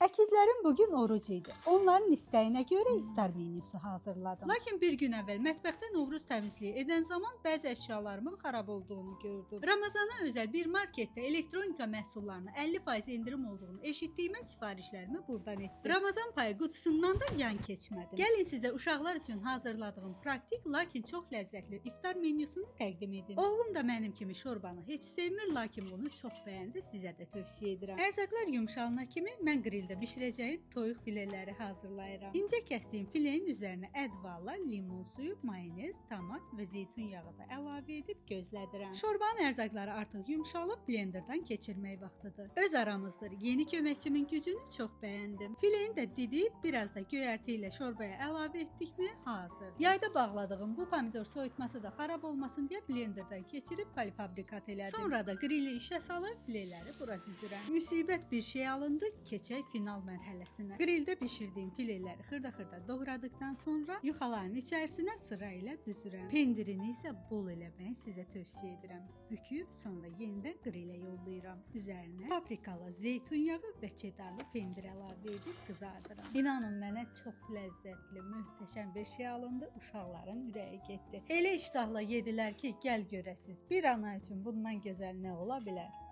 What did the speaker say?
Əkizlərim bugün oruc idi. Onların istəyinə görə iftar menüsü hazırladım. Lakin bir gün əvvəl mətbəxdə Novruz təmizliyi edən zaman bəzi əşyalarımın xarab olduğunu gördüm. Ramazana özəl bir marketdə elektronika məhsullarına 50% endirim olduğunu eşitdiyimə sifarişlərimi buradan etdim. Ramazan payı qutusundan da yan keçmədim. Gəlin sizə uşaqlar üçün hazırladığım praktik, lakin çox ləzzətli iftar menüsünü təqdim edim. Oğlum da mənim kimi şorbanı heç sevmir, lakin bunu çox bəyəndi, sizə də tövsiyə edirəm. Ərzaqlar yumşalana kimi mən qrildə bişirəcəyim toyuq fileləri hazırlayıram. İncə kəsdiyim filenin üzərinə ədvalla, limon suyu, mayonez, tomat və zeytun yağı da əlavə edib gözlədirəm. Şorbanın ərzaqları artıq yumşalıb, blenderdan keçirmək vaxtıdır. Öz aramızdır, yeni köməkçimin gücünü çox bəyəndim. Fileni də didib, biraz da göyərti ilə şorbaya əlavə etdikmi hazır. Yayda bağladığım bu pomidor soyutması da xarab olmasın deyə blenderdan keçirib polifabrikat elədim. Sonra da grili işə salıb fileləri bura düzürəm. Müsibət bir şey alındı, keçək final mərhələsinə. Grildə bişirdiyim fileləri xırda-xırda doğradıkdan sonra yuxaların içərisinə sıra ilə düzürəm. Pendirini isə bol eləməyi sizə tövsiyə edirəm. Büküb sonra yenidən grilə yollayıram. Üzərinə paprikalı, zeytun yağı və çedarlı pendir əlavə edib qızardıram. İnanın mənə çox ləzzətli, möhtəşəm bir şey alındı. Uşaqların ürəyi getdi. Elə iştahla yedilər ki, gəl görəsiz. Bir ana üçün bundan gözəl nə ola bilər?